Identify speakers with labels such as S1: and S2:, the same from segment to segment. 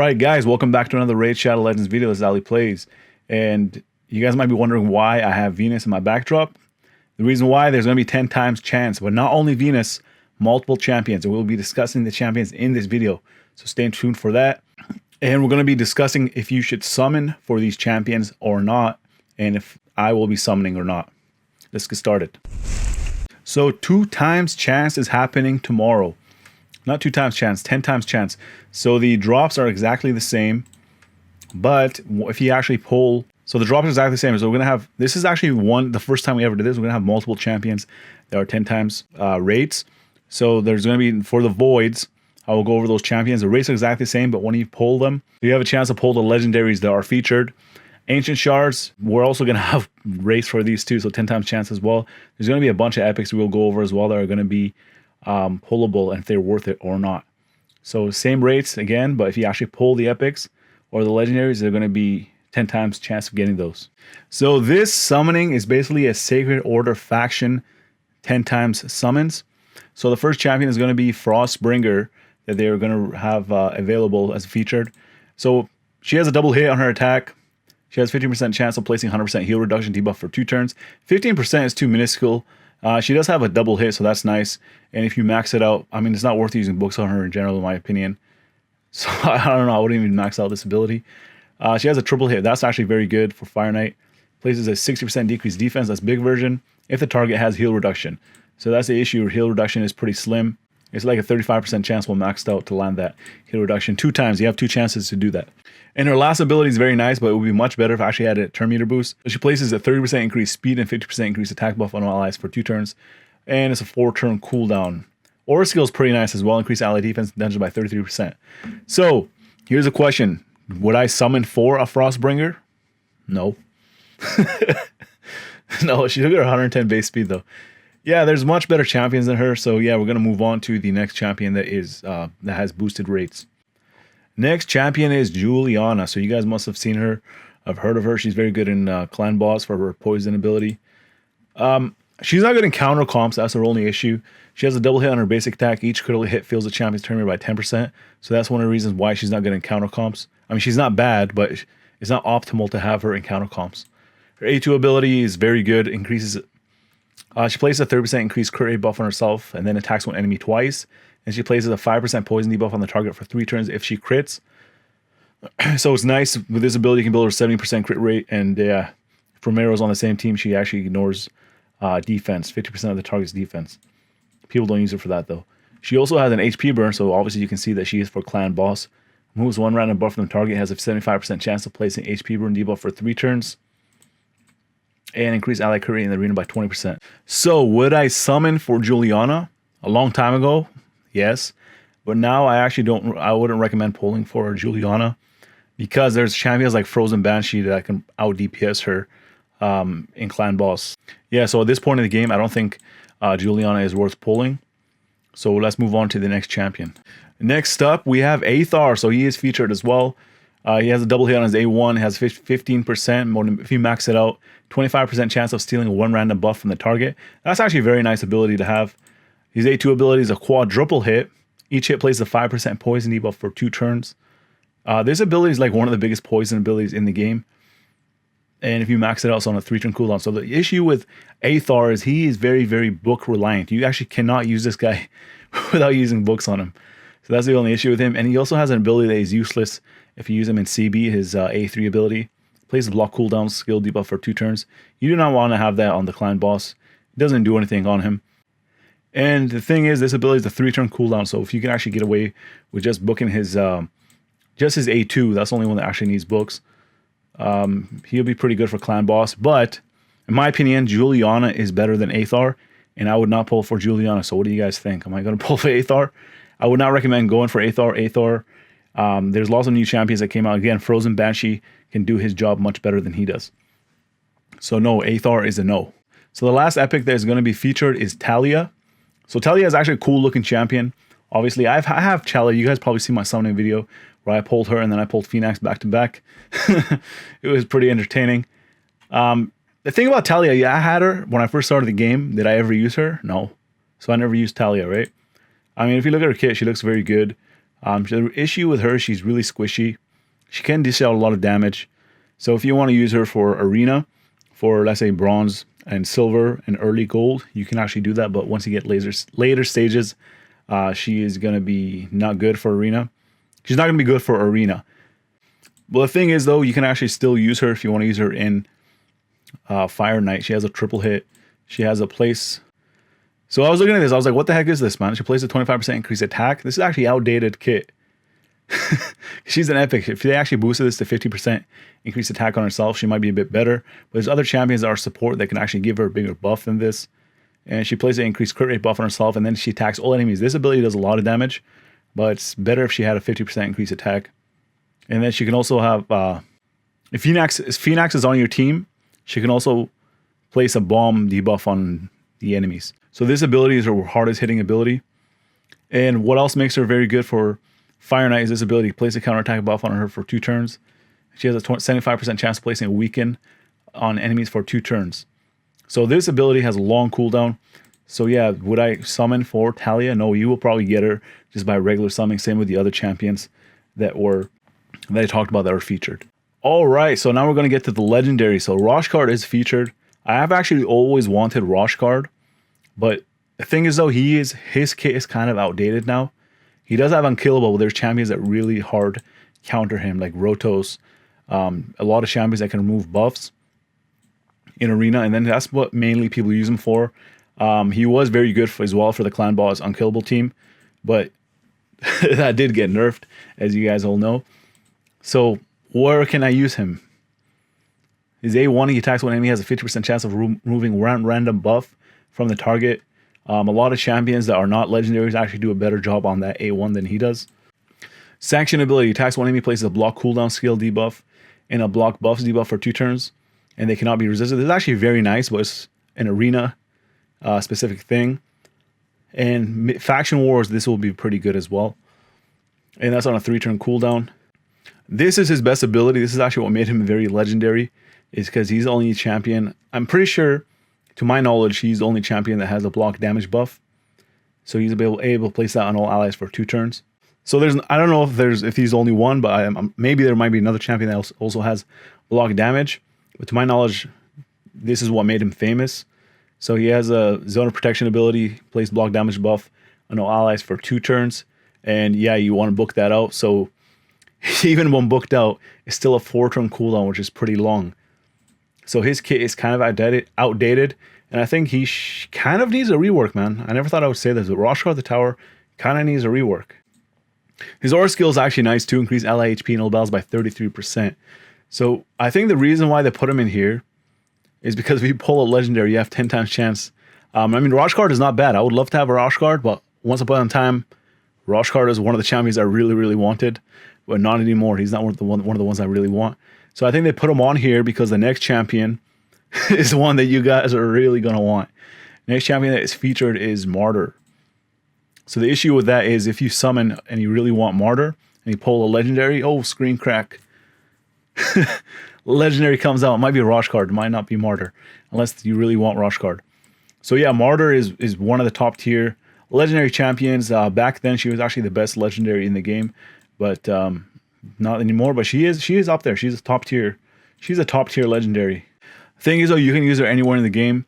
S1: Alright guys, welcome back to another Raid Shadow Legends video. This is Ali Plays. And you guys might be wondering why I have Venus in my backdrop. The reason why, there's going to be 10 times chance, but not only Venus, multiple champions. And we'll be discussing the champions in this video. So stay tuned for that. And we're going to be discussing if you should summon for these champions or not. And if I will be summoning or not. Let's get started. So 2 times chance is happening tomorrow. Not 2 times chance, 10 times chance. So the drops are exactly the same. But if you actually pull, so the drops are exactly the same. So we're going to have, this is actually the first time we ever did this. We're going to have multiple champions that are 10 times rates. So there's going to be, for the voids, I will go over those champions. The rates are exactly the same, but when you pull them, you have a chance to pull the legendaries that are featured. Ancient shards, we're also going to have rates for these too, so 10 times chance as well. There's going to be a bunch of epics we'll go over as well that are going to be pullable and if they're worth it or not. So same rates again, but if you actually pull the epics or the legendaries, they're going to be 10 times chance of getting those. So this summoning is basically a Sacred Order faction 10 times summons. So the first champion is going to be Frostbringer that they're going to have available as featured. So she has a double hit on her attack. She has 15% chance of placing 100% heal reduction debuff for 2 turns. 15% is too minuscule. She does have a double hit, so that's nice. And if you max it out, I mean, it's not worth using books on her in general, in my opinion. So I don't know, I wouldn't even max out this ability. She has a triple hit. That's actually very good for Fire Knight. Places a 60% decreased defense. That's big version. If the target has heal reduction. So that's the issue. Heal reduction is pretty slim. It's like a 35% chance we'll maxed out to land that heal reduction 2 times. You have 2 chances to do that. And her last ability is very nice, but it would be much better if I actually had a turn meter boost. So she places a 30% increased speed and 50% increased attack buff on all allies for 2 turns. And it's a 4-turn cooldown. Aura skill is pretty nice as well. Increase ally defense dungeon by 33%. So here's a question. Would I summon for a Frostbringer? No. No, she took her 110 base speed though. Yeah, there's much better champions than her. So yeah, we're going to move on to the next champion that is that has boosted rates. Next champion is Juliana. So you guys must have seen her. I've heard of her. She's very good in clan boss for her poison ability. She's not good in counter comps. That's her only issue. She has a double hit on her basic attack. Each critical hit fills the champion's turn rate by 10%. So that's one of the reasons why she's not good in counter comps. I mean, she's not bad, but it's not optimal to have her in counter comps. Her A2 ability is very good. Increases. She places a 30% increased crit rate buff on herself and then attacks one enemy twice. And she places a 5% poison debuff on the target for 3 turns if she crits. So it's nice. With this ability, you can build her 70% crit rate. And if Romero's on the same team, she actually ignores defense, 50% of the target's defense. People don't use her for that though. She also has an HP burn, so obviously you can see that she is for clan boss. Moves 1 random buff from the target, has a 75% chance of placing HP burn debuff for 3 turns. And increase ally crit rate in the arena by 20%. So would I summon for Juliana? A long time ago, yes. But now I wouldn't recommend pulling for Juliana. Because there's champions like Frozen Banshee that can out DPS her in clan boss. Yeah, so at this point in the game, I don't think Juliana is worth pulling. So let's move on to the next champion. Next up, we have Thor. So he is featured as well. He has a double hit on his A1, has 15%, if you max it out, 25% chance of stealing 1 random buff from the target. That's actually a very nice ability to have. His A2 ability is a quadruple hit. Each hit plays a 5% poison debuff for 2 turns. This ability is like one of the biggest poison abilities in the game. And if you max it out, it's on a 3-turn cooldown. So the issue with Thor is he is very, very book reliant. You actually cannot use this guy without using books on him. So that's the only issue with him. And he also has an ability that is useless if you use him in CB, his A3 ability. Plays a block cooldown skill debuff for 2 turns. You do not want to have that on the clan boss. It doesn't do anything on him. And the thing is, this ability is a 3-turn cooldown. So if you can actually get away with just booking his A2, that's the only one that actually needs books. He'll be pretty good for clan boss. But in my opinion, Juliana is better than Thor. And I would not pull for Juliana. So what do you guys think? Am I going to pull for Thor? I would not recommend going for Thor. There's lots of new champions that came out. Again, Frozen Banshee can do his job much better than he does. So no, Thor is a no. So the last epic that is going to be featured is Talia. So Talia is actually a cool looking champion. Obviously, I have Talia. You guys probably see my summoning video where I pulled her and then I pulled Phoenix back to back. It was pretty entertaining. The thing about Talia, yeah, I had her when I first started the game. Did I ever use her? No. So I never used Talia, right? I mean, if you look at her kit, she looks very good. The issue with her, she's really squishy. She can dish out a lot of damage. So if you want to use her for arena, for let's say bronze and silver and early gold, you can actually do that. But once you get later stages, she is going to be not good for arena. She's not going to be good for arena. But the thing is, though, you can actually still use her if you want to use her in Fire Knight. She has a triple hit. She has a place. So I was looking at this. I was like, what the heck is this, man? She plays a 25% increased attack. This is actually outdated kit. She's an epic. If they actually boosted this to 50% increased attack on herself, she might be a bit better. But there's other champions that are support that can actually give her a bigger buff than this. And she plays an increased crit rate buff on herself, and then she attacks all enemies. This ability does a lot of damage, but it's better if she had a 50% increased attack. And then she can also have, if Phoenix is on your team, she can also place a bomb debuff on the enemies. So this ability is her hardest hitting ability. And what else makes her very good for Fire Knight is this ability. Place a counterattack buff on her for 2 turns. She has a 75% chance of placing a weaken on enemies for 2 turns. So this ability has a long cooldown. So yeah, would I summon for Talia? No, you will probably get her just by regular summoning. Same with the other champions that I talked about that are featured. All right, so now we're going to get to the legendary. So Roshkard is featured. I have actually always wanted Roshkard, but the thing is though, his kit is kind of outdated now. He does have unkillable, but there's champions that really hard counter him, like Rotos. A lot of champions that can remove buffs in arena, and then that's what mainly people use him for. He was very good as well for the clan boss unkillable team, but that did get nerfed, as you guys all know. So where can I use him? His A1, he attacks when enemy has a 50% chance of removing random buff from the target. A lot of champions that are not legendaries actually do a better job on that A1 than he does. Sanction ability, attacks when enemy places a block cooldown skill debuff and a block buffs debuff for 2 turns, and they cannot be resisted. This is actually very nice, but it's an arena specific thing. And faction wars, this will be pretty good as well. And that's on a 3-turn cooldown. This is his best ability. This is actually what made him very legendary, is because he's the only champion. I'm pretty sure, to my knowledge, he's the only champion that has a block damage buff. So he's able to place that on all allies for 2 turns. So I don't know if he's only one, but maybe there might be another champion that also has block damage. But to my knowledge, this is what made him famous. So he has a zone of protection ability, place block damage buff on all allies for 2 turns. And yeah, you want to book that out. So even when booked out, it's still a 4-turn cooldown, which is pretty long. So his kit is kind of outdated, and I think he kind of needs a rework, man. I never thought I would say this, but Roshkard the Tower kind of needs a rework. His aura skill is actually nice too, increase ally HP and all battles by 33%. So I think the reason why they put him in here is because if you pull a legendary, you have 10 times chance. I mean, Roshkard is not bad. I would love to have a Roshkard, but once upon a time, Roshkard is one of the champions I really, really wanted, but not anymore. He's not one of the ones I really want. So I think they put him on here because the next champion is one that you guys are really going to want. Next champion that is featured is Martyr. So the issue with that is if you summon and you really want Martyr and you pull a legendary, oh, screen crack. Legendary comes out. It might be a Roshkard. It might not be Martyr unless you really want Roshkard. So yeah, Martyr is one of the top tier legendary champions. Back then, she was actually the best legendary in the game, but not anymore. But she is up there. She's a top tier. She's a top tier legendary. Thing is, though, you can use her anywhere in the game.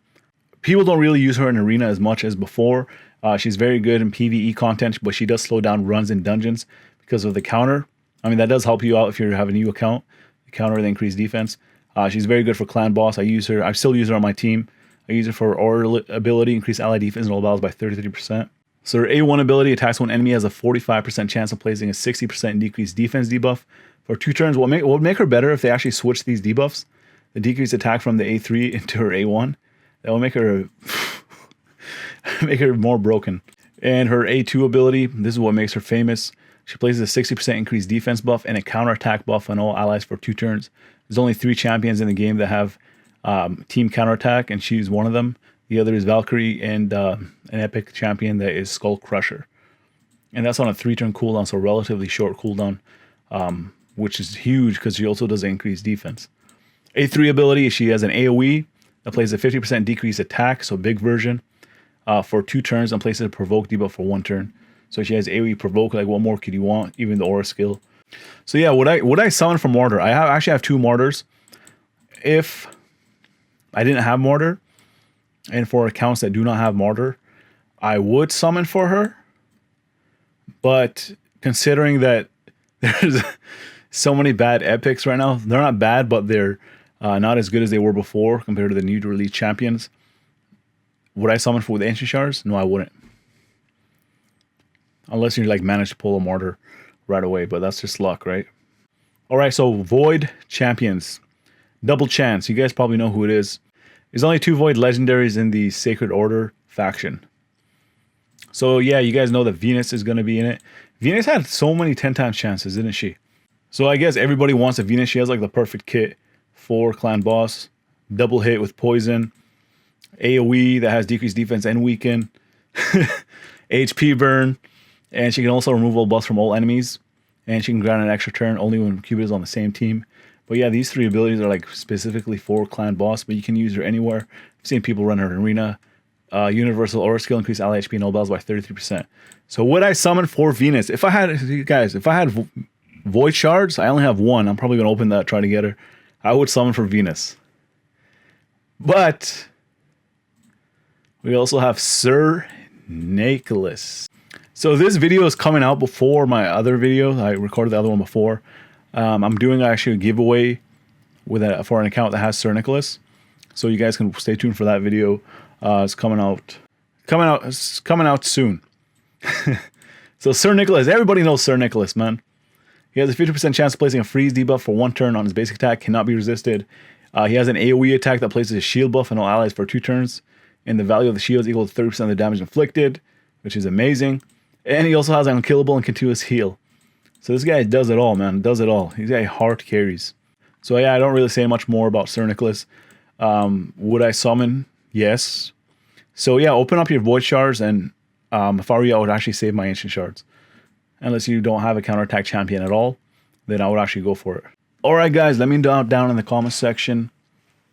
S1: People don't really use her in arena as much as before. She's very good in PvE content, but she does slow down runs in dungeons because of the counter. I mean, that does help you out if you have a new account. The counter, the increased defense. She's very good for clan boss. I still use her on my team. I use her for aura ability, increase ally defense and all battles by 33%. So her A1 ability attacks when enemy has a 45% chance of placing a 60% decreased defense debuff for 2 turns. What would make her better if they actually switch these debuffs? The decreased attack from the A3 into her A1. That will make her make her more broken. And her A2 ability, this is what makes her famous. She places a 60% increased defense buff and a counterattack buff on all allies for 2 turns. There's only 3 champions in the game that have team counterattack, and she's one of them. The other is Valkyrie and an epic champion that is Skull Crusher. And that's on a 3-turn cooldown, so relatively short cooldown, which is huge because she also does increase defense. A3 ability, she has an AoE that plays a 50% decreased attack, so big version, for 2 turns and places a provoke debuff for 1 turn. So she has AoE provoke. Like, what more could you want? Even the aura skill. So yeah, would I summon for martyr? I actually have 2 martyrs. If I didn't have martyr, and for accounts that do not have martyr, I would summon for her. But considering that there's so many bad epics right now, they're not bad, but they're not as good as they were before compared to the new release champions. Would I summon for with ancient shards? No, I wouldn't. Unless you like manage to pull a martyr right away, but that's just luck, right? All right, so Void champions. Double Chance. You guys probably know who it is. There's only 2 Void legendaries in the Sacred Order faction. So yeah, you guys know that Venus is going to be in it. Venus had so many 10 times chances, didn't she? So I guess everybody wants a Venus. She has like the perfect kit for clan boss. Double hit with poison. AoE that has decreased defense and weaken. HP burn. And she can also remove all buffs from all enemies. And she can grant an extra turn only when Cupid is on the same team. But yeah, these 3 abilities are like specifically for clan boss, but you can use her anywhere. I've seen people run her in arena. Universal aura skill, increase ally HP and all bells by 33%. So would I summon for Venus? If I had, guys, if I had Void Shards, I only have 1. I'm probably going to open that, try to get her. I would summon for Venus. But we also have Sir Nicholas. So this video is coming out before my other video. I recorded the other one before. I'm doing actually a giveaway for an account that has Sir Nicholas. So you guys can stay tuned for that video. It's coming out soon. So Sir Nicholas, everybody knows Sir Nicholas, man. He has a 50% chance of placing a freeze debuff for 1 turn on his basic attack, cannot be resisted. He has an AoE attack that places a shield buff on all allies for 2 turns, and the value of the shield is equal to 30% of the damage inflicted, which is amazing. And he also has an unkillable and continuous heal. So this guy does it all, man. Does it all. He's got heart carries. So yeah, I don't really say much more about Sir Nicholas. Would I summon? Yes. So yeah, open up your Void Shards, and if I were you, I would actually save my Ancient Shards. Unless you don't have a counterattack champion at all, then I would actually go for it. Alright guys, let me know down in the comments section.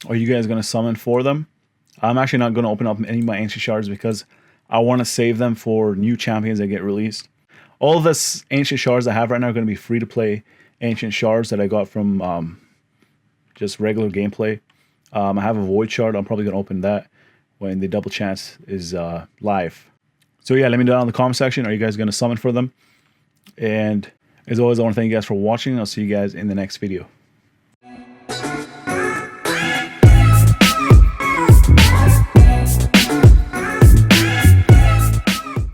S1: Are you guys going to summon for them? I'm actually not going to open up any of my Ancient Shards because I want to save them for new champions that get released. All of this Ancient Shards I have right now are going to be free to play Ancient Shards that I got from just regular gameplay. I have a Void Shard. I'm probably going to open that when the Double Chance is live. So yeah, let me know down in the comment section. Are you guys going to summon for them? And as always, I want to thank you guys for watching. I'll see you guys in the next video.